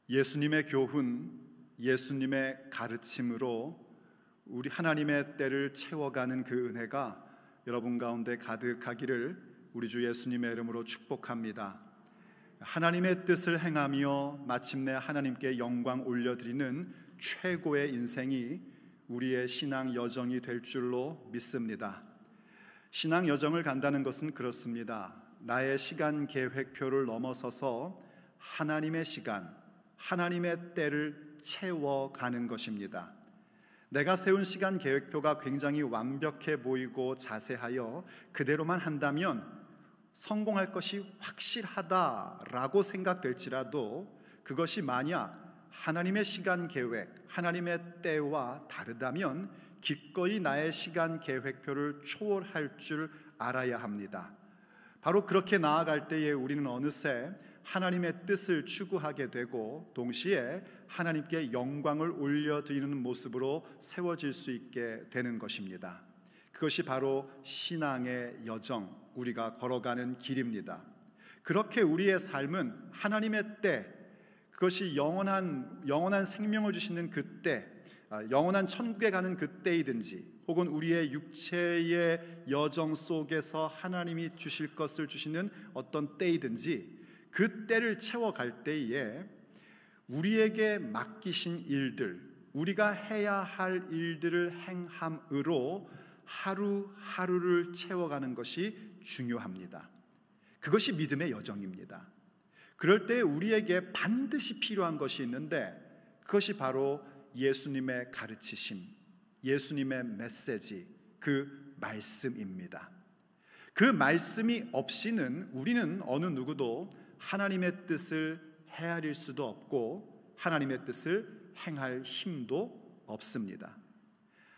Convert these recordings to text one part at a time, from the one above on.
예수님의 교훈, 예수님의 가르침으로 우리 하나님의 때를 채워가는 그 은혜가 여러분 가운데 가득하기를 우리 주 예수님의 이름으로 축복합니다. 하나님의 뜻을 행하며 마침내 하나님께 영광 올려드리는 최고의 인생이 우리의 신앙 여정이 될 줄로 믿습니다. 신앙 여정을 간다는 것은 그렇습니다. 나의 시간 계획표를 넘어서서 하나님의 시간, 하나님의 때를 채워가는 것입니다. 내가 세운 시간 계획표가 굉장히 완벽해 보이고 자세하여 그대로만 한다면 성공할 것이 확실하다라고 생각될지라도 그것이 만약 하나님의 시간 계획, 하나님의 때와 다르다면 기꺼이 나의 시간 계획표를 초월할 줄 알아야 합니다. 바로 그렇게 나아갈 때에 우리는 어느새 하나님의 뜻을 추구하게 되고 동시에 하나님께 영광을 올려드리는 모습으로 세워질 수 있게 되는 것입니다. 그것이 바로 신앙의 여정, 우리가 걸어가는 길입니다. 그렇게 우리의 삶은 하나님의 때, 그것이 영원한 생명을 주시는 그때, 영원한 천국에 가는 그때이든지 혹은 우리의 육체의 여정 속에서 하나님이 주실 것을 주시는 어떤 때이든지 그 때를 채워갈 때에 우리에게 맡기신 일들, 우리가 해야 할 일들을 행함으로 하루하루를 채워가는 것이 중요합니다. 그것이 믿음의 여정입니다. 그럴 때 우리에게 반드시 필요한 것이 있는데 그것이 바로 예수님의 가르치심, 예수님의 메시지, 그 말씀입니다. 그 말씀이 없이는 우리는 어느 누구도 하나님의 뜻을 헤아릴 수도 없고 하나님의 뜻을 행할 힘도 없습니다.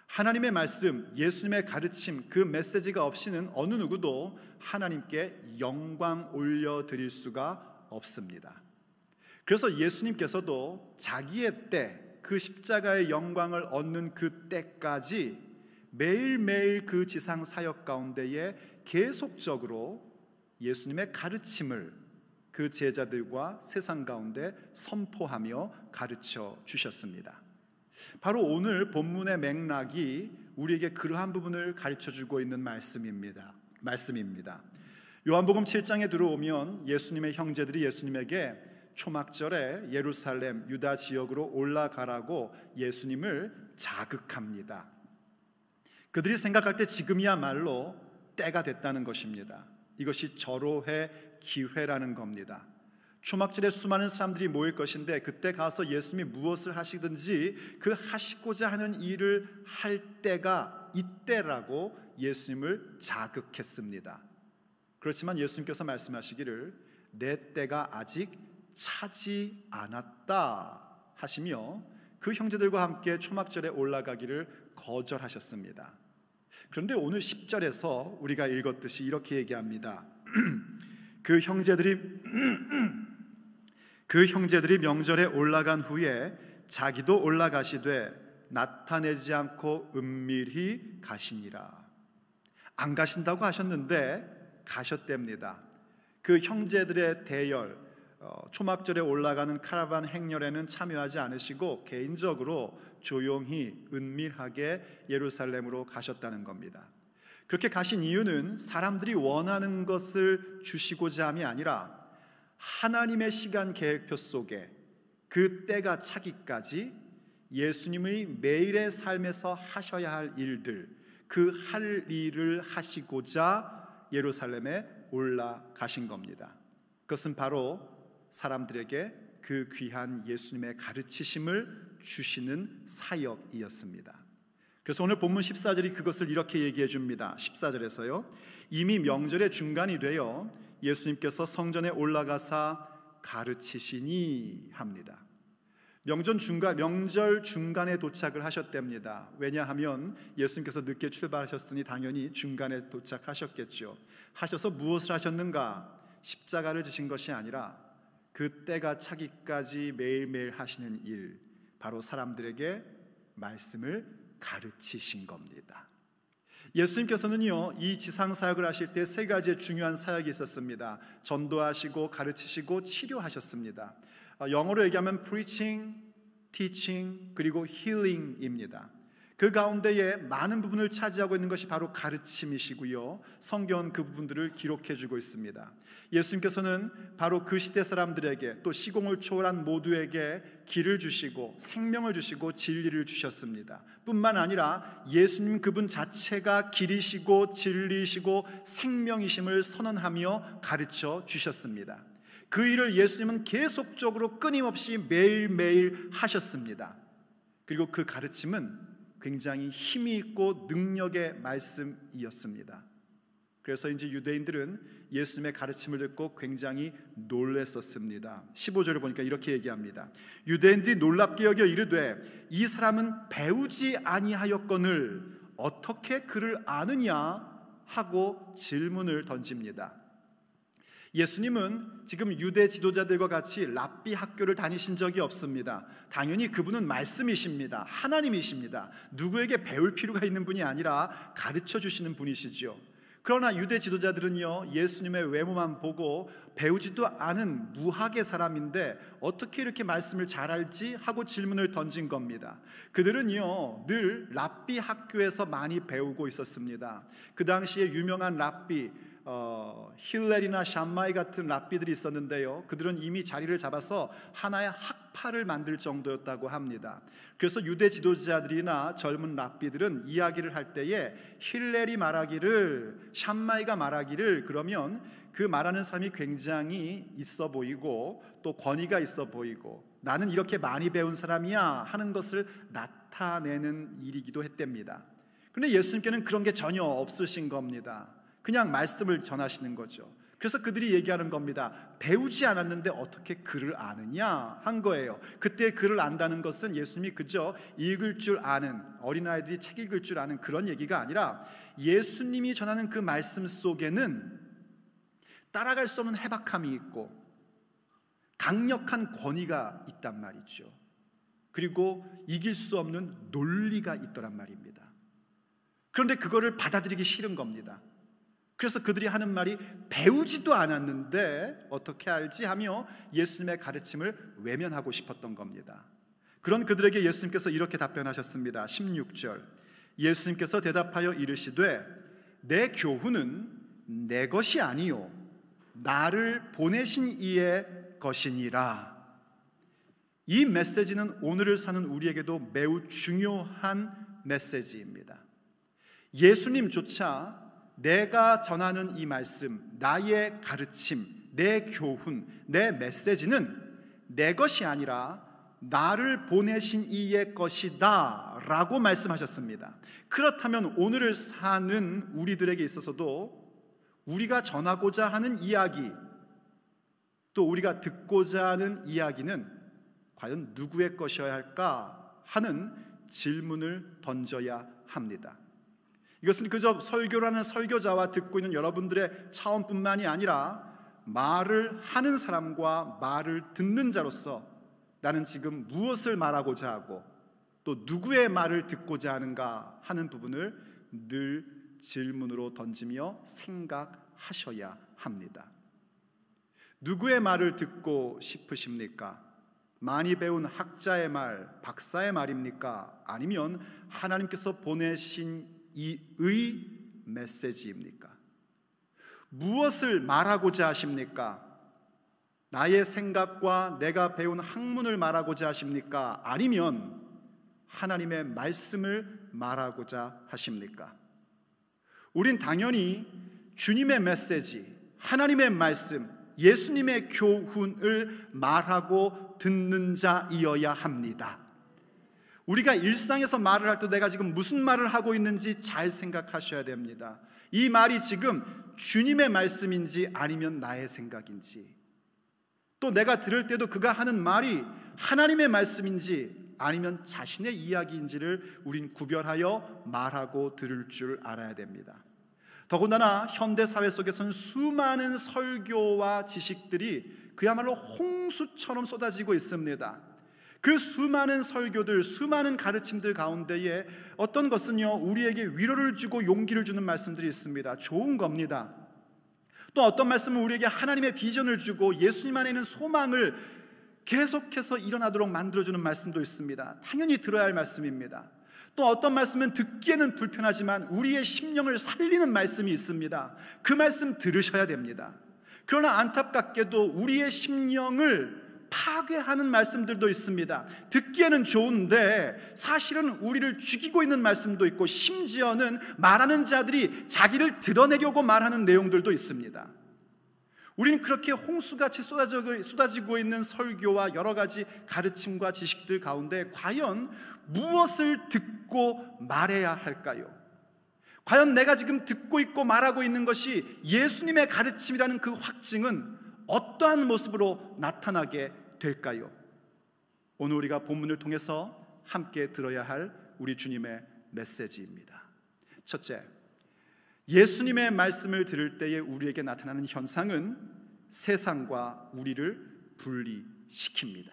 하나님의 말씀, 예수님의 가르침, 그 메시지가 없이는 어느 누구도 하나님께 영광 올려드릴 수가 없습니다. 그래서 예수님께서도 자기의 때, 그 십자가의 영광을 얻는 그 때까지 매일매일 그 지상 사역 가운데에 계속적으로 예수님의 가르침을 그 제자들과 세상 가운데 선포하며 가르쳐 주셨습니다. 바로 오늘 본문의 맥락이 우리에게 그러한 부분을 가르쳐 주고 있는 말씀입니다. 요한복음 7장에 들어오면 예수님의 형제들이 예수님에게 초막절에 예루살렘 유다 지역으로 올라가라고 예수님을 자극합니다. 그들이 생각할 때 지금이야말로 때가 됐다는 것입니다. 이것이 절호의 기회라는 겁니다. 초막절에 수많은 사람들이 모일 것인데 그때 가서 예수님이 무엇을 하시든지 그 하시고자 하는 일을 할 때가 이때라고 예수님을 자극했습니다. 그렇지만 예수님께서 말씀하시기를 내 때가 아직 차지 않았다 하시며 그 형제들과 함께 초막절에 올라가기를 거절하셨습니다. 그런데 오늘 10절에서 우리가 읽었듯이 이렇게 얘기합니다. 그 형제들이 명절에 올라간 후에 자기도 올라가시되 나타내지 않고 은밀히 가시니라. 안 가신다고 하셨는데 가셨답니다. 그 형제들의 대열, 초막절에 올라가는 카라반 행렬에는 참여하지 않으시고 개인적으로 조용히 은밀하게 예루살렘으로 가셨다는 겁니다. 그렇게 가신 이유는 사람들이 원하는 것을 주시고자 함이 아니라 하나님의 시간 계획표 속에 그 때가 차기까지 예수님의 매일의 삶에서 하셔야 할 일들, 그 할 일을 하시고자 예루살렘에 올라가신 겁니다. 그것은 바로 사람들에게 그 귀한 예수님의 가르치심을 주시는 사역이었습니다. 그래서 오늘 본문 14절이 그것을 이렇게 얘기해 줍니다. 14절에서요. 이미 명절의 중간이 되어 예수님께서 성전에 올라가사 가르치시니 합니다. 명절 중간에 도착을 하셨답니다. 왜냐하면 예수님께서 늦게 출발하셨으니 당연히 중간에 도착하셨겠죠. 하셔서 무엇을 하셨는가? 십자가를 지신 것이 아니라 그 때가 차기까지 매일매일 하시는 일, 바로 사람들에게 말씀을 가르치신 겁니다. 예수님께서는요, 이 지상 사역을 하실 때 세 가지의 중요한 사역이 있었습니다. 전도하시고 가르치시고 치료하셨습니다. 영어로 얘기하면 preaching, teaching, 그리고 healing입니다. 그 가운데에 많은 부분을 차지하고 있는 것이 바로 가르침이시고요, 성경은 그 부분들을 기록해주고 있습니다. 예수님께서는 바로 그 시대 사람들에게, 또 시공을 초월한 모두에게 길을 주시고 생명을 주시고 진리를 주셨습니다. 뿐만 아니라 예수님 그분 자체가 길이시고 진리이시고 생명이심을 선언하며 가르쳐 주셨습니다. 그 일을 예수님은 계속적으로 끊임없이 매일매일 하셨습니다. 그리고 그 가르침은 굉장히 힘이 있고 능력의 말씀이었습니다. 그래서 이제 유대인들은 예수님의 가르침을 듣고 굉장히 놀랐었습니다. 15절을 보니까 이렇게 얘기합니다. 유대인들이 놀랍게 여겨 이르되 이 사람은 배우지 아니하였거늘 어떻게 그를 아느냐 하고 질문을 던집니다. 예수님은 지금 유대 지도자들과 같이 랍비 학교를 다니신 적이 없습니다. 당연히 그분은 말씀이십니다. 하나님이십니다. 누구에게 배울 필요가 있는 분이 아니라 가르쳐 주시는 분이시죠. 그러나 유대 지도자들은요, 예수님의 외모만 보고 배우지도 않은 무학의 사람인데 어떻게 이렇게 말씀을 잘 알지? 하고 질문을 던진 겁니다. 그들은요, 늘 랍비 학교에서 많이 배우고 있었습니다. 그 당시에 유명한 랍비 힐렐이나 샴마이 같은 랍비들이 있었는데요, 그들은 이미 자리를 잡아서 하나의 학파를 만들 정도였다고 합니다. 그래서 유대 지도자들이나 젊은 랍비들은 이야기를 할 때에 힐렐이 말하기를, 샴마이가 말하기를, 그러면 그 말하는 사람이 굉장히 있어 보이고 또 권위가 있어 보이고 나는 이렇게 많이 배운 사람이야 하는 것을 나타내는 일이기도 했답니다. 그런데 예수님께는 그런 게 전혀 없으신 겁니다. 그냥 말씀을 전하시는 거죠. 그래서 그들이 얘기하는 겁니다. 배우지 않았는데 어떻게 글을 아느냐 한 거예요. 그때 글을 안다는 것은 예수님이 그저 읽을 줄 아는, 어린아이들이 책 읽을 줄 아는 그런 얘기가 아니라 예수님이 전하는 그 말씀 속에는 따라갈 수 없는 해박함이 있고 강력한 권위가 있단 말이죠. 그리고 이길 수 없는 논리가 있더란 말입니다. 그런데 그거를 받아들이기 싫은 겁니다. 그래서 그들이 하는 말이 배우지도 않았는데 어떻게 알지 하며 예수님의 가르침을 외면하고 싶었던 겁니다. 그런 그들에게 예수님께서 이렇게 답변하셨습니다. 16절, 예수님께서 대답하여 이르시되 내 교훈은 내 것이 아니요 나를 보내신 이의 것이니라. 이 메시지는 오늘을 사는 우리에게도 매우 중요한 메시지입니다. 예수님조차 내가 전하는 이 말씀, 나의 가르침, 내 교훈, 내 메시지는 내 것이 아니라 나를 보내신 이의 것이다 라고 말씀하셨습니다. 그렇다면 오늘을 사는 우리들에게 있어서도 우리가 전하고자 하는 이야기, 또 우리가 듣고자 하는 이야기는 과연 누구의 것이어야 할까 하는 질문을 던져야 합니다. 이것은 그저 설교라는 설교자와 듣고 있는 여러분들의 차원뿐만이 아니라 말을 하는 사람과 말을 듣는 자로서 나는 지금 무엇을 말하고자 하고 또 누구의 말을 듣고자 하는가 하는 부분을 늘 질문으로 던지며 생각하셔야 합니다. 누구의 말을 듣고 싶으십니까? 많이 배운 학자의 말, 박사의 말입니까? 아니면 하나님께서 보내신 이의 메시지입니까? 무엇을 말하고자 하십니까? 나의 생각과 내가 배운 학문을 말하고자 하십니까? 아니면 하나님의 말씀을 말하고자 하십니까? 우린 당연히 주님의 메시지, 하나님의 말씀, 예수님의 교훈을 말하고 듣는 자이어야 합니다. 우리가 일상에서 말을 할 때 내가 지금 무슨 말을 하고 있는지 잘 생각하셔야 됩니다. 이 말이 지금 주님의 말씀인지 아니면 나의 생각인지, 또 내가 들을 때도 그가 하는 말이 하나님의 말씀인지 아니면 자신의 이야기인지를 우린 구별하여 말하고 들을 줄 알아야 됩니다. 더군다나 현대사회 속에서는 수많은 설교와 지식들이 그야말로 홍수처럼 쏟아지고 있습니다. 그 수많은 설교들, 수많은 가르침들 가운데에 어떤 것은요 우리에게 위로를 주고 용기를 주는 말씀들이 있습니다. 좋은 겁니다. 또 어떤 말씀은 우리에게 하나님의 비전을 주고 예수님 안에 있는 소망을 계속해서 일어나도록 만들어주는 말씀도 있습니다. 당연히 들어야 할 말씀입니다. 또 어떤 말씀은 듣기에는 불편하지만 우리의 심령을 살리는 말씀이 있습니다. 그 말씀 들으셔야 됩니다. 그러나 안타깝게도 우리의 심령을 파괴하는 말씀들도 있습니다. 듣기에는 좋은데 사실은 우리를 죽이고 있는 말씀도 있고, 심지어는 말하는 자들이 자기를 드러내려고 말하는 내용들도 있습니다. 우리는 그렇게 홍수같이 쏟아지고 있는 설교와 여러 가지 가르침과 지식들 가운데 과연 무엇을 듣고 말해야 할까요? 과연 내가 지금 듣고 있고 말하고 있는 것이 예수님의 가르침이라는 그 확증은 어떠한 모습으로 나타나게 될까요? 오늘 우리가 본문을 통해서 함께 들어야 할 우리 주님의 메시지입니다. 첫째, 예수님의 말씀을 들을 때에 우리에게 나타나는 현상은 세상과 우리를 분리시킵니다.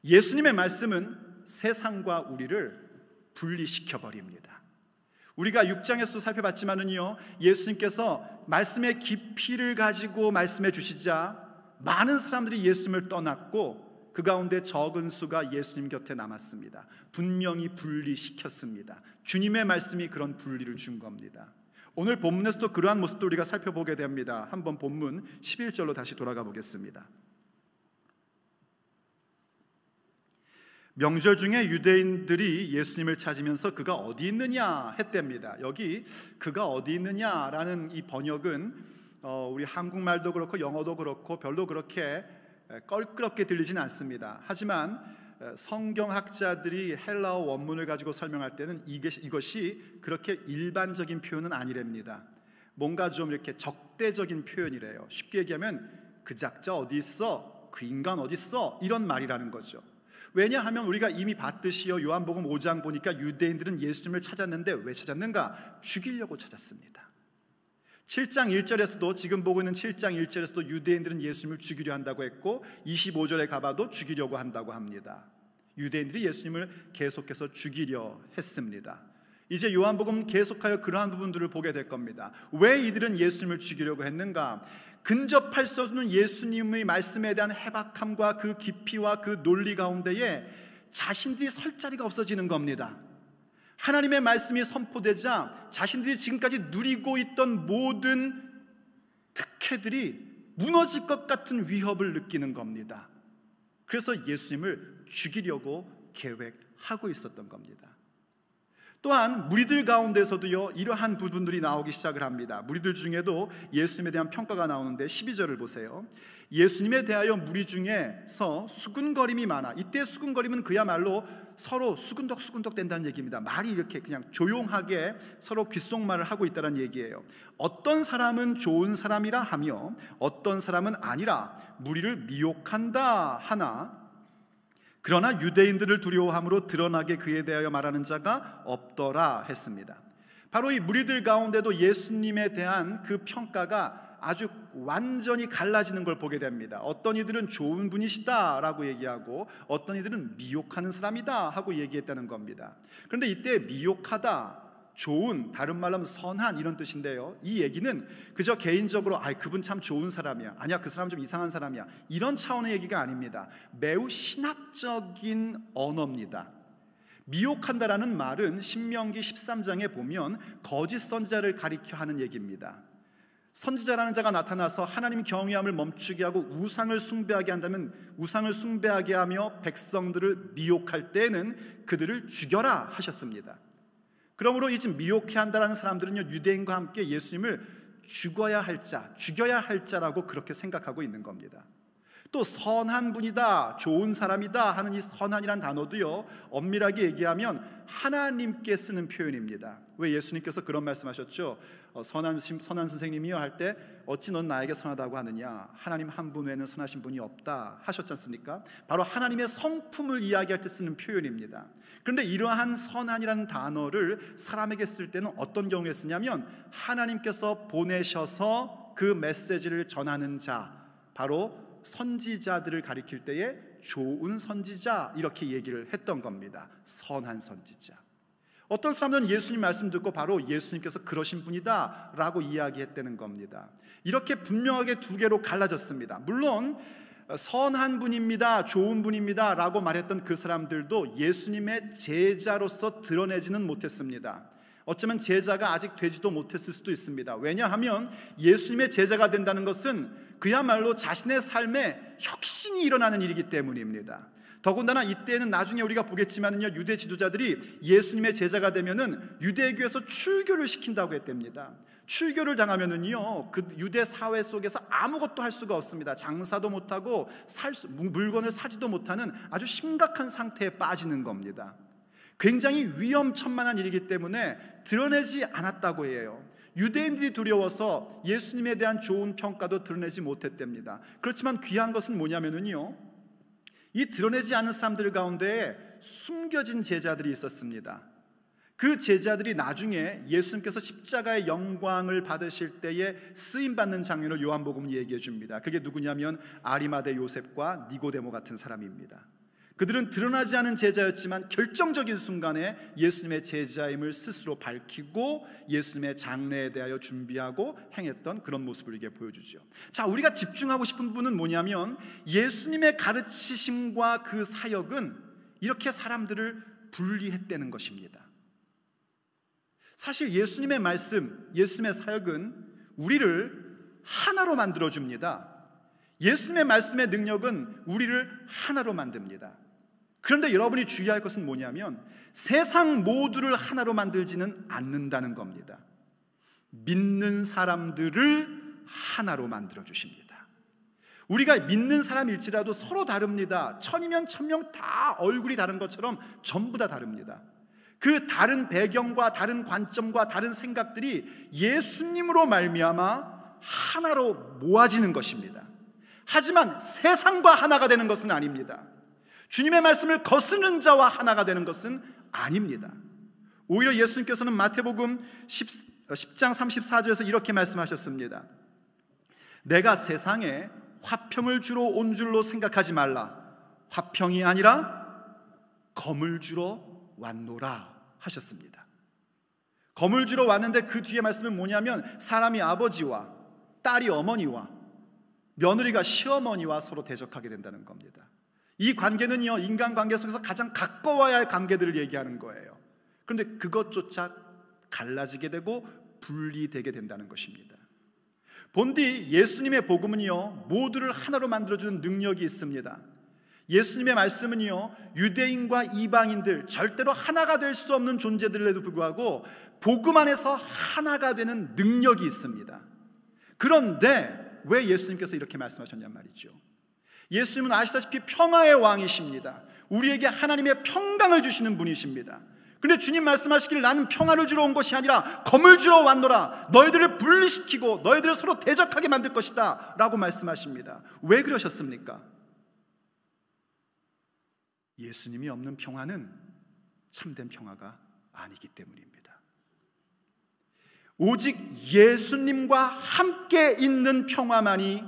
예수님의 말씀은 세상과 우리를 분리시켜버립니다. 우리가 6장에서도 살펴봤지만은요, 예수님께서 말씀의 깊이를 가지고 말씀해 주시자 많은 사람들이 예수님을 떠났고 그 가운데 적은 수가 예수님 곁에 남았습니다. 분명히 분리시켰습니다. 주님의 말씀이 그런 분리를 준 겁니다. 오늘 본문에서도 그러한 모습도 우리가 살펴보게 됩니다. 한번 본문 11절로 다시 돌아가 보겠습니다. 명절 중에 유대인들이 예수님을 찾으면서 그가 어디 있느냐 했답니다. 여기 그가 어디 있느냐라는 이 번역은 우리 한국말도 그렇고 영어도 그렇고 별로 그렇게 껄끄럽게 들리진 않습니다. 하지만 성경학자들이 헬라어 원문을 가지고 설명할 때는 이것이 그렇게 일반적인 표현은 아니랍니다. 뭔가 좀 이렇게 적대적인 표현이래요. 쉽게 얘기하면 그 작자 어디 있어? 그 인간 어디 있어? 이런 말이라는 거죠. 왜냐하면 우리가 이미 봤듯이요, 요한복음 5장 보니까 유대인들은 예수님을 찾았는데 왜 찾았는가? 죽이려고 찾았습니다. 7장 1절에서도, 지금 보고 있는 7장 1절에서도 유대인들은 예수님을 죽이려 한다고 했고 25절에 가봐도 죽이려고 한다고 합니다. 유대인들이 예수님을 계속해서 죽이려 했습니다. 이제 요한복음 계속하여 그러한 부분들을 보게 될 겁니다. 왜 이들은 예수님을 죽이려고 했는가? 근접할 수 없는 예수님의 말씀에 대한 해박함과 그 깊이와 그 논리 가운데에 자신들이 설 자리가 없어지는 겁니다. 하나님의 말씀이 선포되자 자신들이 지금까지 누리고 있던 모든 특혜들이 무너질 것 같은 위협을 느끼는 겁니다. 그래서 예수님을 죽이려고 계획하고 있었던 겁니다. 또한 무리들 가운데서도요, 이러한 부분들이 나오기 시작을 합니다. 무리들 중에도 예수님에 대한 평가가 나오는데 12절을 보세요. 예수님에 대하여 무리 중에서 수군거림이 많아. 이때 수군거림은 그야말로 서로 수근덕수근덕 된다는 얘기입니다. 말이 이렇게 그냥 조용하게 서로 귓속말을 하고 있다는 얘기예요. 어떤 사람은 좋은 사람이라 하며 어떤 사람은 아니라 무리를 미혹한다 하나, 그러나 유대인들을 두려워함으로 드러나게 그에 대하여 말하는 자가 없더라 했습니다. 바로 이 무리들 가운데도 예수님에 대한 그 평가가 아주 완전히 갈라지는 걸 보게 됩니다. 어떤 이들은 좋은 분이시다라고 얘기하고 어떤 이들은 미혹하는 사람이다 하고 얘기했다는 겁니다. 그런데 이때 미혹하다, 좋은, 다른 말로 하면 선한 이런 뜻인데요, 이 얘기는 그저 개인적으로 그분 참 좋은 사람이야, 아니야 그 사람 좀 이상한 사람이야, 이런 차원의 얘기가 아닙니다. 매우 신학적인 언어입니다. 미혹한다라는 말은 신명기 13장에 보면 거짓 선지자를 가리켜 하는 얘기입니다. 선지자라는 자가 나타나서 하나님 경외함을 멈추게 하고 우상을 숭배하게 한다면, 우상을 숭배하게 하며 백성들을 미혹할 때는 그들을 죽여라 하셨습니다. 그러므로 이 집 미혹해 한다라는 사람들은요, 유대인과 함께 예수님을 죽여야 할 자라고 그렇게 생각하고 있는 겁니다. 또 선한 분이다, 좋은 사람이다 하는 이 선한이란 단어도요, 엄밀하게 얘기하면 하나님께 쓰는 표현입니다. 왜 예수님께서 그런 말씀하셨죠? 선한 선생님이요 할 때 어찌 넌 나에게 선하다고 하느냐, 하나님 한 분 외에는 선하신 분이 없다 하셨지 않습니까? 바로 하나님의 성품을 이야기할 때 쓰는 표현입니다. 그런데 이러한 선한이라는 단어를 사람에게 쓸 때는 어떤 경우에 쓰냐면, 하나님께서 보내셔서 그 메시지를 전하는 자, 바로 선지자들을 가리킬 때에 좋은 선지자 이렇게 얘기를 했던 겁니다. 선한 선지자. 어떤 사람들은 예수님 말씀 듣고 바로 예수님께서 그러신 분이다 라고 이야기했다는 겁니다. 이렇게 분명하게 두 개로 갈라졌습니다. 물론 선한 분입니다, 좋은 분입니다 라고 말했던 그 사람들도 예수님의 제자로서 드러내지는 못했습니다. 어쩌면 제자가 아직 되지도 못했을 수도 있습니다. 왜냐하면 예수님의 제자가 된다는 것은 그야말로 자신의 삶에 혁신이 일어나는 일이기 때문입니다. 더군다나 이때는 나중에 우리가 보겠지만요, 유대 지도자들이 예수님의 제자가 되면은 유대교에서 출교를 시킨다고 했답니다. 출교를 당하면은요, 그 유대 사회 속에서 아무것도 할 수가 없습니다. 장사도 못하고 물건을 사지도 못하는 아주 심각한 상태에 빠지는 겁니다. 굉장히 위험천만한 일이기 때문에 드러내지 않았다고 해요. 유대인들이 두려워서 예수님에 대한 좋은 평가도 드러내지 못했답니다. 그렇지만 귀한 것은 뭐냐면은요, 이 드러내지 않은 사람들 가운데 숨겨진 제자들이 있었습니다. 그 제자들이 나중에 예수님께서 십자가의 영광을 받으실 때에 쓰임받는 장면을 요한복음은 얘기해 줍니다. 그게 누구냐면 아리마대 요셉과 니고데모 같은 사람입니다. 그들은 드러나지 않은 제자였지만 결정적인 순간에 예수님의 제자임을 스스로 밝히고 예수님의 장례에 대하여 준비하고 행했던 그런 모습을 이게 보여주죠. 자, 우리가 집중하고 싶은 부분은 뭐냐면 예수님의 가르치심과 그 사역은 이렇게 사람들을 분리했다는 것입니다. 사실 예수님의 말씀, 예수님의 사역은 우리를 하나로 만들어줍니다. 예수님의 말씀의 능력은 우리를 하나로 만듭니다. 그런데 여러분이 주의할 것은 뭐냐면 세상 모두를 하나로 만들지는 않는다는 겁니다. 믿는 사람들을 하나로 만들어주십니다. 우리가 믿는 사람일지라도 서로 다릅니다. 천이면 천명 다 얼굴이 다른 것처럼 전부 다 다릅니다. 그 다른 배경과 다른 관점과 다른 생각들이 예수님으로 말미암아 하나로 모아지는 것입니다. 하지만 세상과 하나가 되는 것은 아닙니다. 주님의 말씀을 거스르는 자와 하나가 되는 것은 아닙니다. 오히려 예수님께서는 마태복음 10장 34절에서 이렇게 말씀하셨습니다. 내가 세상에 화평을 주러 온 줄로 생각하지 말라. 화평이 아니라 검을 주러 왔노라 하셨습니다. 검을 주러 왔는데 그 뒤에 말씀은 뭐냐면 사람이 아버지와 딸이 어머니와 며느리가 시어머니와 서로 대적하게 된다는 겁니다. 이 관계는요, 인간관계 속에서 가장 가까워야 할 관계들을 얘기하는 거예요. 그런데 그것조차 갈라지게 되고 분리되게 된다는 것입니다. 본디 예수님의 복음은요, 모두를 하나로 만들어주는 능력이 있습니다. 예수님의 말씀은요, 유대인과 이방인들 절대로 하나가 될 수 없는 존재들에도 불구하고 복음 안에서 하나가 되는 능력이 있습니다. 그런데 왜 예수님께서 이렇게 말씀하셨냔 말이죠. 예수님은 아시다시피 평화의 왕이십니다. 우리에게 하나님의 평강을 주시는 분이십니다. 그런데 주님 말씀하시길 나는 평화를 주러 온 것이 아니라 검을 주러 왔노라. 너희들을 분리시키고 너희들을 서로 대적하게 만들 것이다 라고 말씀하십니다. 왜 그러셨습니까? 예수님이 없는 평화는 참된 평화가 아니기 때문입니다. 오직 예수님과 함께 있는 평화만이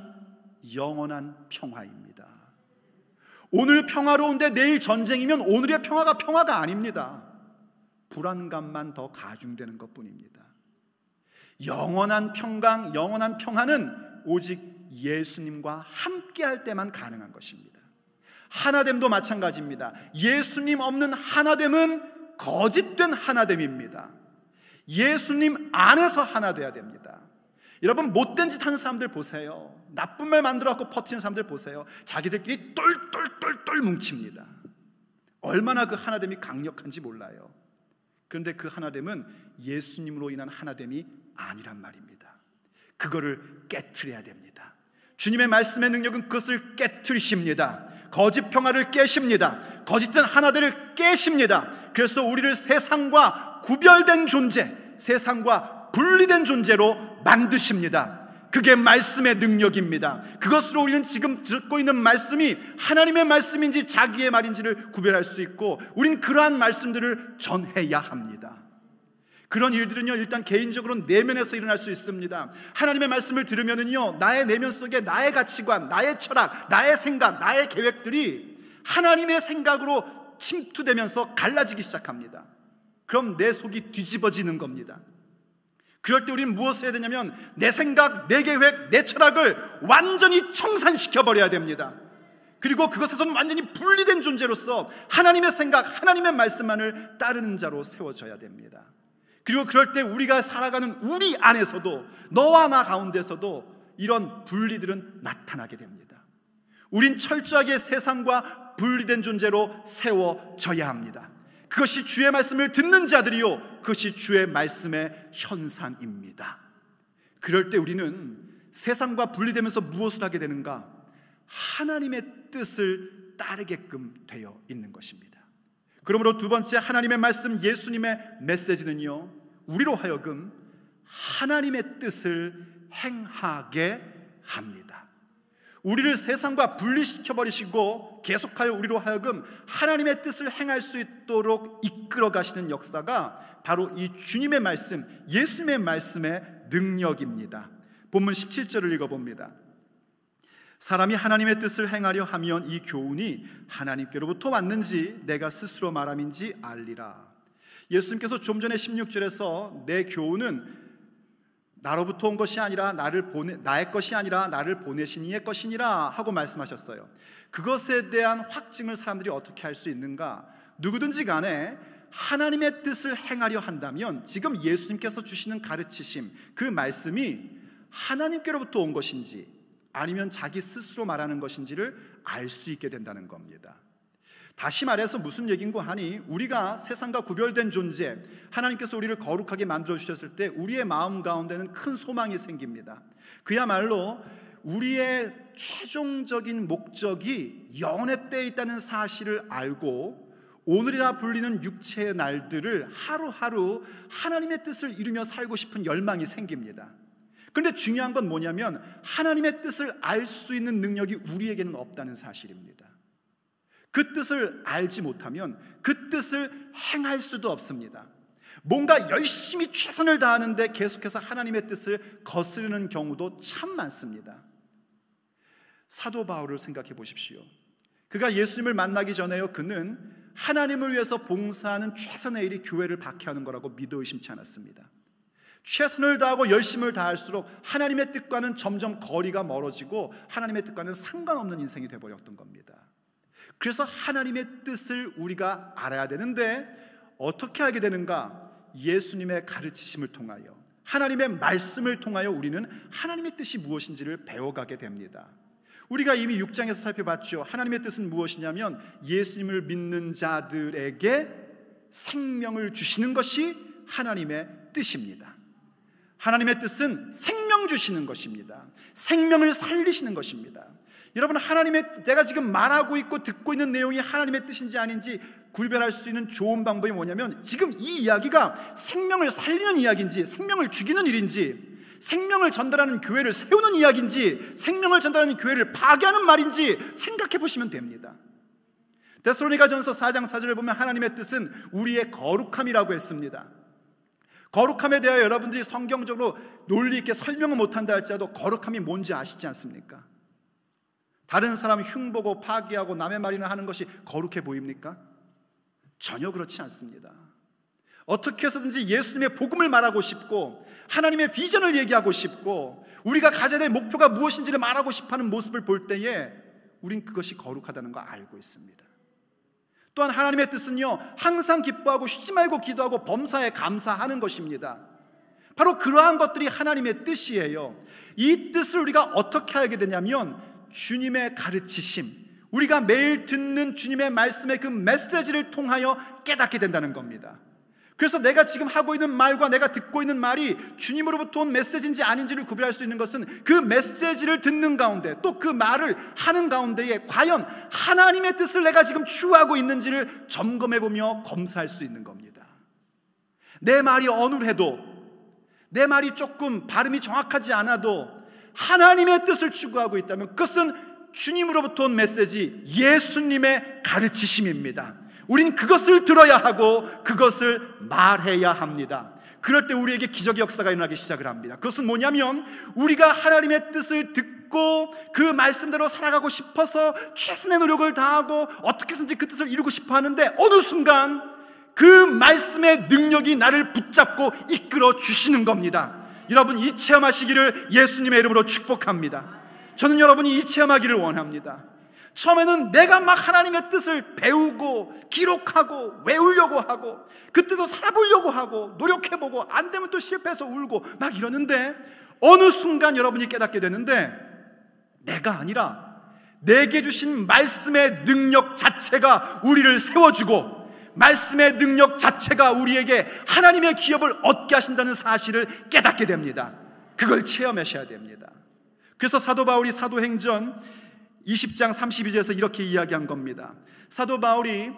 영원한 평화입니다. 오늘 평화로운데 내일 전쟁이면 오늘의 평화가 아닙니다. 불안감만 더 가중되는 것뿐입니다. 영원한 평강, 영원한 평화는 오직 예수님과 함께할 때만 가능한 것입니다. 하나됨도 마찬가지입니다. 예수님 없는 하나됨은 거짓된 하나됨입니다. 예수님 안에서 하나 돼야 됩니다. 여러분, 못된 짓 하는 사람들 보세요. 나쁜 말 만들어갖고 퍼뜨리는 사람들 보세요. 자기들끼리 똘똘똘똘 뭉칩니다. 얼마나 그 하나됨이 강력한지 몰라요. 그런데 그 하나됨은 예수님으로 인한 하나됨이 아니란 말입니다. 그거를 깨트려야 됩니다. 주님의 말씀의 능력은 그것을 깨트리십니다. 거짓 평화를 깨십니다. 거짓된 하나됨을 깨십니다. 그래서 우리를 세상과 구별된 존재, 세상과 분리된 존재로 만드십니다. 그게 말씀의 능력입니다. 그것으로 우리는 지금 듣고 있는 말씀이 하나님의 말씀인지 자기의 말인지를 구별할 수 있고, 우린 그러한 말씀들을 전해야 합니다. 그런 일들은요, 일단 개인적으로 내면에서 일어날 수 있습니다. 하나님의 말씀을 들으면은요, 나의 내면 속에 나의 가치관, 나의 철학, 나의 생각, 나의 계획들이 하나님의 생각으로 침투되면서 갈라지기 시작합니다. 그럼 내 속이 뒤집어지는 겁니다. 그럴 때 우리는 무엇을 해야 되냐면 내 생각, 내 계획, 내 철학을 완전히 청산시켜버려야 됩니다. 그리고 그것에서는 완전히 분리된 존재로서 하나님의 생각, 하나님의 말씀만을 따르는 자로 세워져야 됩니다. 그리고 그럴 때 우리가 살아가는 우리 안에서도, 너와 나 가운데서도 이런 분리들은 나타나게 됩니다. 우린 철저하게 세상과 분리된 존재로 세워져야 합니다. 그것이 주의 말씀을 듣는 자들이요, 그것이 주의 말씀의 현상입니다. 그럴 때 우리는 세상과 분리되면서 무엇을 하게 되는가? 하나님의 뜻을 따르게끔 되어 있는 것입니다. 그러므로 두 번째, 하나님의 말씀, 예수님의 메시지는요, 우리로 하여금 하나님의 뜻을 행하게 합니다. 우리를 세상과 분리시켜버리시고 계속하여 우리로 하여금 하나님의 뜻을 행할 수 있도록 이끌어 가시는 역사가 바로 이 주님의 말씀, 예수님의 말씀의 능력입니다. 본문 17절을 읽어봅니다. 사람이 하나님의 뜻을 행하려 하면 이 교훈이 하나님께로부터 왔는지 내가 스스로 말함인지 알리라. 예수님께서 좀 전에 16절에서 내 교훈은 나로부터 온 것이 아니라 나의 것이 아니라 나를 보내신 이의 것이니라 하고 말씀하셨어요. 그것에 대한 확증을 사람들이 어떻게 할 수 있는가? 누구든지 간에 하나님의 뜻을 행하려 한다면 지금 예수님께서 주시는 가르치심, 그 말씀이 하나님께로부터 온 것인지 아니면 자기 스스로 말하는 것인지를 알 수 있게 된다는 겁니다. 다시 말해서 무슨 얘기인고 하니, 우리가 세상과 구별된 존재, 하나님께서 우리를 거룩하게 만들어 주셨을 때 우리의 마음 가운데는 큰 소망이 생깁니다. 그야말로 우리의 최종적인 목적이 영원의 때에 있다는 사실을 알고 오늘이라 불리는 육체의 날들을 하루하루 하나님의 뜻을 이루며 살고 싶은 열망이 생깁니다. 그런데 중요한 건 뭐냐면 하나님의 뜻을 알 수 있는 능력이 우리에게는 없다는 사실입니다. 그 뜻을 알지 못하면 그 뜻을 행할 수도 없습니다. 뭔가 열심히 최선을 다하는데 계속해서 하나님의 뜻을 거스르는 경우도 참 많습니다. 사도 바울을 생각해 보십시오. 그가 예수님을 만나기 전에요, 그는 하나님을 위해서 봉사하는 최선의 일이 교회를 박해하는 거라고 믿어 의심치 않았습니다. 최선을 다하고 열심을 다할수록 하나님의 뜻과는 점점 거리가 멀어지고 하나님의 뜻과는 상관없는 인생이 되어버렸던 겁니다. 그래서 하나님의 뜻을 우리가 알아야 되는데 어떻게 알게 되는가? 예수님의 가르치심을 통하여, 하나님의 말씀을 통하여 우리는 하나님의 뜻이 무엇인지를 배워가게 됩니다. 우리가 이미 6장에서 살펴봤죠. 하나님의 뜻은 무엇이냐면 예수님을 믿는 자들에게 생명을 주시는 것이 하나님의 뜻입니다. 하나님의 뜻은 생명 주시는 것입니다. 생명을 살리시는 것입니다. 여러분, 내가 지금 말하고 있고 듣고 있는 내용이 하나님의 뜻인지 아닌지 구별할 수 있는 좋은 방법이 뭐냐면, 지금 이 이야기가 생명을 살리는 이야기인지, 생명을 죽이는 일인지, 생명을 전달하는 교회를 세우는 이야기인지, 생명을 전달하는 교회를 파괴하는 말인지 생각해 보시면 됩니다. 데살로니가전서 4장 4절을 보면 하나님의 뜻은 우리의 거룩함이라고 했습니다. 거룩함에 대하여 여러분들이 성경적으로 논리 있게 설명을 못한다 할지라도 거룩함이 뭔지 아시지 않습니까? 다른 사람 흉보고 파괴하고 남의 말이나 하는 것이 거룩해 보입니까? 전혀 그렇지 않습니다. 어떻게 해서든지 예수님의 복음을 말하고 싶고 하나님의 비전을 얘기하고 싶고 우리가 가져야 될 목표가 무엇인지를 말하고 싶어하는 모습을 볼 때에 우린 그것이 거룩하다는 거 알고 있습니다. 또한 하나님의 뜻은요, 항상 기뻐하고 쉬지 말고 기도하고 범사에 감사하는 것입니다. 바로 그러한 것들이 하나님의 뜻이에요. 이 뜻을 우리가 어떻게 알게 되냐면 주님의 가르치심, 우리가 매일 듣는 주님의 말씀의 그 메시지를 통하여 깨닫게 된다는 겁니다. 그래서 내가 지금 하고 있는 말과 내가 듣고 있는 말이 주님으로부터 온 메시지인지 아닌지를 구별할 수 있는 것은 그 메시지를 듣는 가운데, 또 그 말을 하는 가운데에 과연 하나님의 뜻을 내가 지금 추구하고 있는지를 점검해보며 검사할 수 있는 겁니다. 내 말이 어눌해도, 내 말이 조금 발음이 정확하지 않아도 하나님의 뜻을 추구하고 있다면 그것은 주님으로부터 온 메시지, 예수님의 가르치심입니다. 우린 그것을 들어야 하고 그것을 말해야 합니다. 그럴 때 우리에게 기적의 역사가 일어나기 시작을 합니다. 그것은 뭐냐면 우리가 하나님의 뜻을 듣고 그 말씀대로 살아가고 싶어서 최선의 노력을 다하고 어떻게 해서든지 그 뜻을 이루고 싶어 하는데 어느 순간 그 말씀의 능력이 나를 붙잡고 이끌어 주시는 겁니다. 여러분, 이 체험하시기를 예수님의 이름으로 축복합니다. 저는 여러분이 이 체험하기를 원합니다. 처음에는 내가 막 하나님의 뜻을 배우고 기록하고 외우려고 하고, 그때도 살아보려고 하고 노력해보고 안 되면 또 실패해서 울고 막 이러는데, 어느 순간 여러분이 깨닫게 되는데, 내가 아니라 내게 주신 말씀의 능력 자체가 우리를 세워주고, 말씀의 능력 자체가 우리에게 하나님의 기업을 얻게 하신다는 사실을 깨닫게 됩니다. 그걸 체험하셔야 됩니다. 그래서 사도 바울이 사도행전 20장 32절에서 이렇게 이야기한 겁니다. 사도 바울이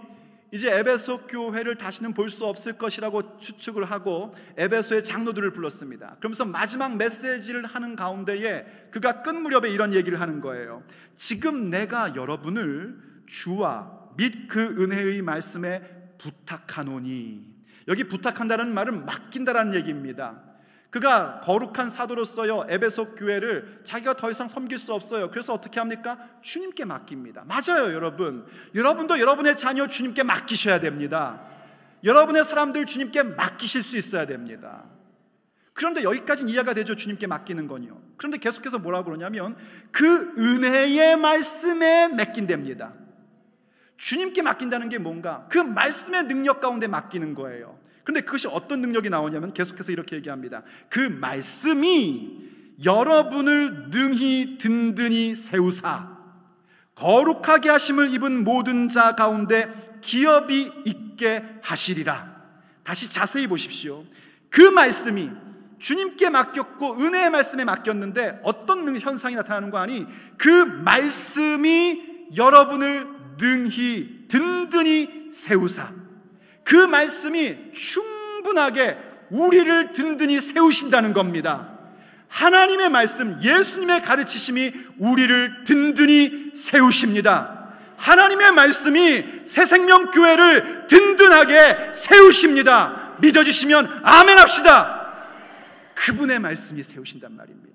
이제 에베소 교회를 다시는 볼 수 없을 것이라고 추측을 하고 에베소의 장로들을 불렀습니다. 그러면서 마지막 메시지를 하는 가운데에 그가 끝 무렵에 이런 얘기를 하는 거예요. 지금 내가 여러분을 주와 및 그 은혜의 말씀에 부탁하노니, 여기 부탁한다는 말은 맡긴다라는 얘기입니다. 그가 거룩한 사도로서요 에베소 교회를 자기가 더 이상 섬길 수 없어요. 그래서 어떻게 합니까? 주님께 맡깁니다. 맞아요, 여러분. 여러분도 여러분의 자녀 주님께 맡기셔야 됩니다. 여러분의 사람들 주님께 맡기실 수 있어야 됩니다. 그런데 여기까지는 이해가 되죠, 주님께 맡기는 건요. 그런데 계속해서 뭐라고 그러냐면 그 은혜의 말씀에 맡긴답니다. 주님께 맡긴다는 게 뭔가? 그 말씀의 능력 가운데 맡기는 거예요. 그런데 그것이 어떤 능력이 나오냐면 계속해서 이렇게 얘기합니다. 그 말씀이 여러분을 능히 든든히 세우사 거룩하게 하심을 입은 모든 자 가운데 기업이 있게 하시리라. 다시 자세히 보십시오. 그 말씀이 주님께 맡겼고 은혜의 말씀에 맡겼는데 어떤 현상이 나타나는 거 아니? 그 말씀이 여러분을 능히 든든히 세우사, 그 말씀이 충분하게 우리를 든든히 세우신다는 겁니다. 하나님의 말씀, 예수님의 가르치심이 우리를 든든히 세우십니다. 하나님의 말씀이 새생명교회를 든든하게 세우십니다. 믿어주시면 아멘 합시다. 그분의 말씀이 세우신단 말입니다.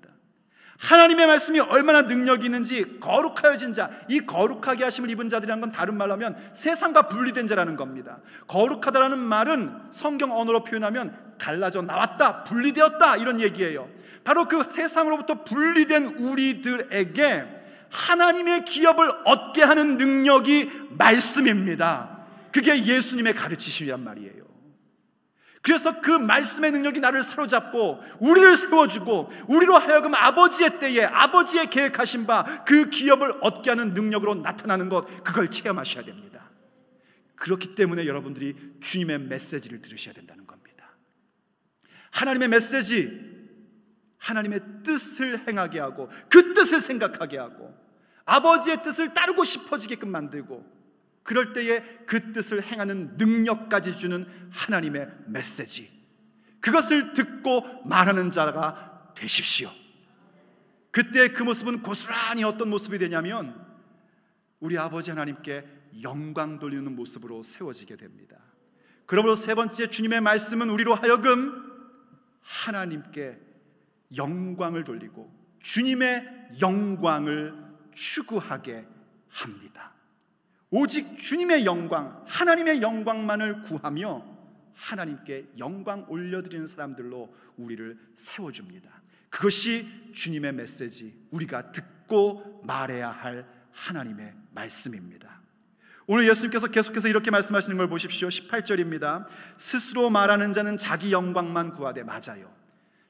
하나님의 말씀이 얼마나 능력이 있는지, 거룩하여진 자, 이 거룩하게 하심을 입은 자들이라는 건 다른 말로 하면 세상과 분리된 자라는 겁니다. 거룩하다라는 말은 성경 언어로 표현하면 갈라져 나왔다, 분리되었다, 이런 얘기예요. 바로 그 세상으로부터 분리된 우리들에게 하나님의 기업을 얻게 하는 능력이 말씀입니다. 그게 예수님의 가르치심이란 말이에요. 그래서 그 말씀의 능력이 나를 사로잡고 우리를 세워주고 우리로 하여금 아버지의 때에 아버지의 계획하신 바 그 기업을 얻게 하는 능력으로 나타나는 것, 그걸 체험하셔야 됩니다. 그렇기 때문에 여러분들이 주님의 메시지를 들으셔야 된다는 겁니다. 하나님의 메시지, 하나님의 뜻을 행하게 하고 그 뜻을 생각하게 하고 아버지의 뜻을 따르고 싶어지게끔 만들고, 그럴 때에 그 뜻을 행하는 능력까지 주는 하나님의 메시지, 그것을 듣고 말하는 자가 되십시오. 그때 그 모습은 고스란히 어떤 모습이 되냐면 우리 아버지 하나님께 영광 돌리는 모습으로 세워지게 됩니다. 그러므로 세 번째, 주님의 말씀은 우리로 하여금 하나님께 영광을 돌리고 주님의 영광을 추구하게 합니다. 오직 주님의 영광, 하나님의 영광만을 구하며 하나님께 영광 올려드리는 사람들로 우리를 세워줍니다. 그것이 주님의 메시지, 우리가 듣고 말해야 할 하나님의 말씀입니다. 오늘 예수님께서 계속해서 이렇게 말씀하시는 걸 보십시오. 18절입니다. 스스로 말하는 자는 자기 영광만 구하되, 맞아요.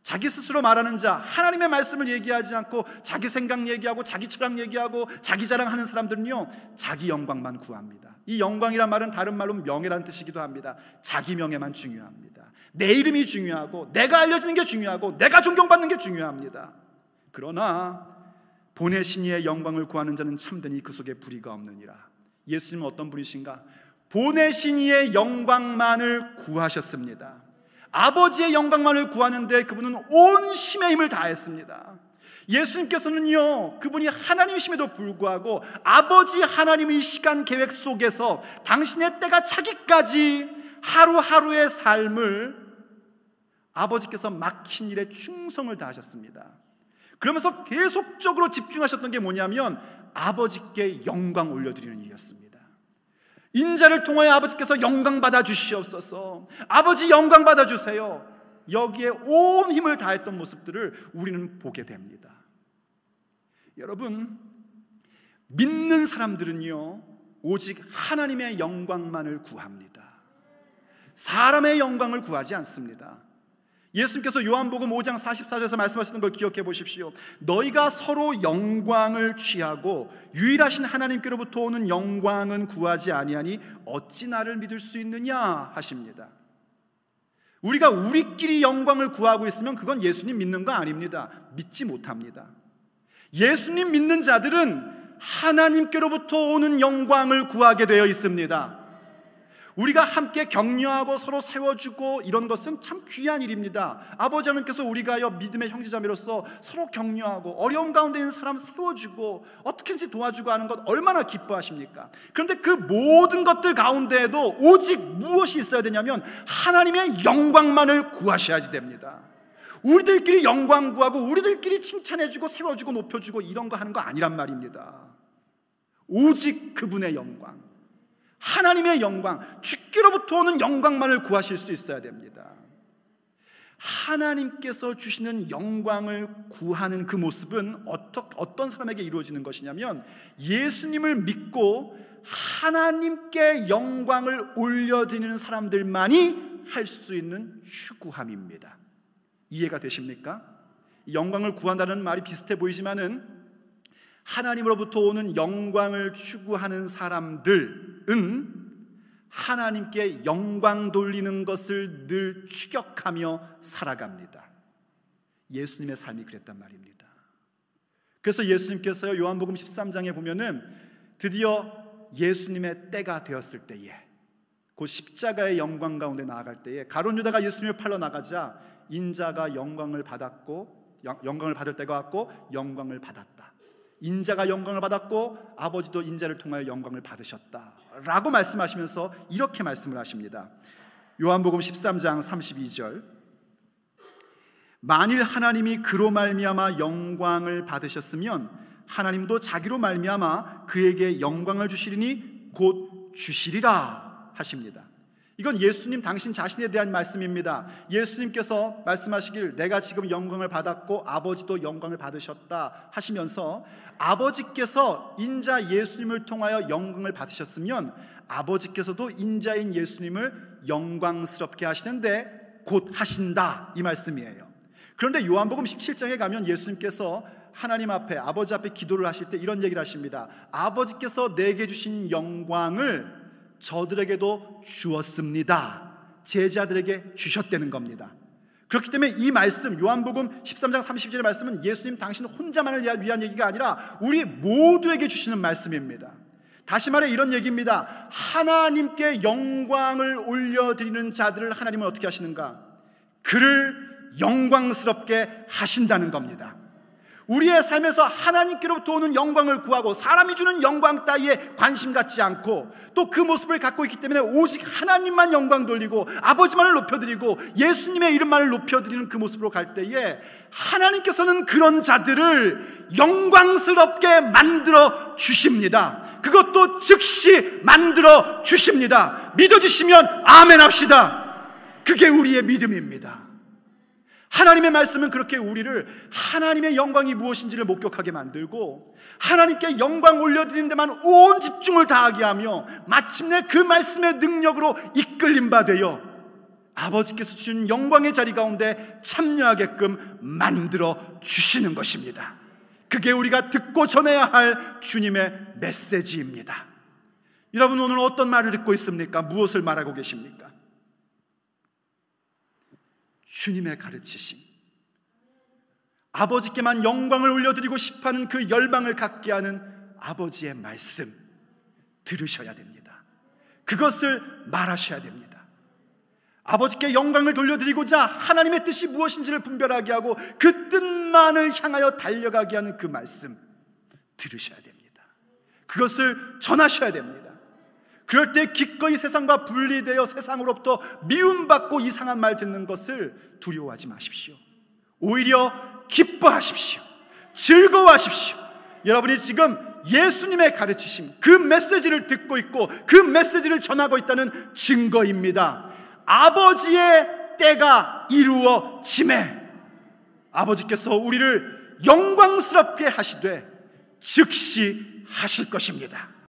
자기 스스로 말하는 자, 하나님의 말씀을 얘기하지 않고 자기 생각 얘기하고 자기 철학 얘기하고 자기 자랑하는 사람들은요, 자기 영광만 구합니다. 이 영광이란 말은 다른 말로 명예라는 뜻이기도 합니다. 자기 명예만 중요합니다. 내 이름이 중요하고 내가 알려지는 게 중요하고 내가 존경받는 게 중요합니다. 그러나 보내신 이의 영광을 구하는 자는 참되니 그 속에 불의가 없느니라. 예수님은 어떤 분이신가? 보내신 이의 영광만을 구하셨습니다. 아버지의 영광만을 구하는데 그분은 온 힘의 힘을 다했습니다. 예수님께서는요, 그분이 하나님이심에도 불구하고 아버지 하나님의 시간 계획 속에서 당신의 때가 차기까지 하루하루의 삶을 아버지께서 맡긴 일에 충성을 다하셨습니다. 그러면서 계속적으로 집중하셨던 게 뭐냐면 아버지께 영광 올려드리는 일이었습니다. 인자를 통하여 아버지께서 영광 받아 주시옵소서, 아버지 영광 받아 주세요, 여기에 온 힘을 다했던 모습들을 우리는 보게 됩니다. 여러분, 믿는 사람들은요, 오직 하나님의 영광만을 구합니다. 사람의 영광을 구하지 않습니다. 예수님께서 요한복음 5장 44절에서 말씀하시는 걸 기억해 보십시오. 너희가 서로 영광을 취하고 유일하신 하나님께로부터 오는 영광은 구하지 아니하니 어찌 나를 믿을 수 있느냐 하십니다. 우리가 우리끼리 영광을 구하고 있으면 그건 예수님 믿는 거 아닙니다. 믿지 못합니다. 예수님 믿는 자들은 하나님께로부터 오는 영광을 구하게 되어 있습니다. 우리가 함께 격려하고 서로 세워주고 이런 것은 참 귀한 일입니다. 아버지 하나님께서 우리가요 믿음의 형제자매로서 서로 격려하고 어려움 가운데 있는 사람 세워주고 어떻게든지 도와주고 하는 것 얼마나 기뻐하십니까? 그런데 그 모든 것들 가운데에도 오직 무엇이 있어야 되냐면 하나님의 영광만을 구하셔야지 됩니다. 우리들끼리 영광 구하고 우리들끼리 칭찬해주고 세워주고 높여주고 이런 거 하는 거 아니란 말입니다. 오직 그분의 영광, 하나님의 영광, 주께로부터 오는 영광만을 구하실 수 있어야 됩니다. 하나님께서 주시는 영광을 구하는 그 모습은 어떤 사람에게 이루어지는 것이냐면 예수님을 믿고 하나님께 영광을 올려드리는 사람들만이 할 수 있는 추구함입니다. 이해가 되십니까? 영광을 구한다는 말이 비슷해 보이지만은 하나님으로부터 오는 영광을 추구하는 사람들은 하나님께 영광 돌리는 것을 늘 추격하며 살아갑니다. 예수님의 삶이 그랬단 말입니다. 그래서 예수님께서요 요한복음 13장에 보면은 드디어 예수님의 때가 되었을 때에 그 십자가의 영광 가운데 나아갈 때에 가룟 유다가 예수님을 팔러 나가자 인자가 영광을 받았고 영광을 받을 때가 왔고 영광을 받았다. 인자가 영광을 받았고 아버지도 인자를 통하여 영광을 받으셨다 라고 말씀하시면서 이렇게 말씀을 하십니다. 요한복음 13장 32절 만일 하나님이 그로 말미암아 영광을 받으셨으면 하나님도 자기로 말미암아 그에게 영광을 주시리니 곧 주시리라 하십니다. 이건 예수님 당신 자신에 대한 말씀입니다. 예수님께서 말씀하시길 내가 지금 영광을 받았고 아버지도 영광을 받으셨다 하시면서 아버지께서 인자 예수님을 통하여 영광을 받으셨으면 아버지께서도 인자인 예수님을 영광스럽게 하시는데 곧 하신다 이 말씀이에요. 그런데 요한복음 17장에 가면 예수님께서 하나님 앞에 아버지 앞에 기도를 하실 때 이런 얘기를 하십니다. 아버지께서 내게 주신 영광을 저들에게도 주었습니다. 제자들에게 주셨다는 겁니다. 그렇기 때문에 이 말씀 요한복음 13장 30절의 말씀은 예수님 당신 혼자만을 위한 얘기가 아니라 우리 모두에게 주시는 말씀입니다. 다시 말해 이런 얘기입니다. 하나님께 영광을 올려드리는 자들을 하나님은 어떻게 하시는가? 그를 영광스럽게 하신다는 겁니다. 우리의 삶에서 하나님께로부터 오는 영광을 구하고 사람이 주는 영광 따위에 관심 갖지 않고 또 그 모습을 갖고 있기 때문에 오직 하나님만 영광 돌리고 아버지만을 높여드리고 예수님의 이름만을 높여드리는 그 모습으로 갈 때에 하나님께서는 그런 자들을 영광스럽게 만들어 주십니다. 그것도 즉시 만들어 주십니다. 믿어주시면 아멘 합시다. 그게 우리의 믿음입니다. 하나님의 말씀은 그렇게 우리를 하나님의 영광이 무엇인지를 목격하게 만들고 하나님께 영광 올려드리는 데만 온 집중을 다하게 하며 마침내 그 말씀의 능력으로 이끌림 바 되어 아버지께서 주신 영광의 자리 가운데 참여하게끔 만들어 주시는 것입니다. 그게 우리가 듣고 전해야 할 주님의 메시지입니다. 여러분 오늘 어떤 말을 듣고 있습니까? 무엇을 말하고 계십니까? 주님의 가르치심, 아버지께만 영광을 올려드리고 싶어하는 그 열망을 갖게 하는 아버지의 말씀 들으셔야 됩니다. 그것을 말하셔야 됩니다. 아버지께 영광을 돌려드리고자 하나님의 뜻이 무엇인지를 분별하게 하고 그 뜻만을 향하여 달려가게 하는 그 말씀 들으셔야 됩니다. 그것을 전하셔야 됩니다. 그럴 때 기꺼이 세상과 분리되어 세상으로부터 미움받고 이상한 말 듣는 것을 두려워하지 마십시오. 오히려 기뻐하십시오. 즐거워하십시오. 여러분이 지금 예수님의 가르치심, 그 메시지를 듣고 있고 그 메시지를 전하고 있다는 증거입니다. 아버지의 때가 이루어짐에 아버지께서 우리를 영광스럽게 하시되 즉시 하실 것입니다.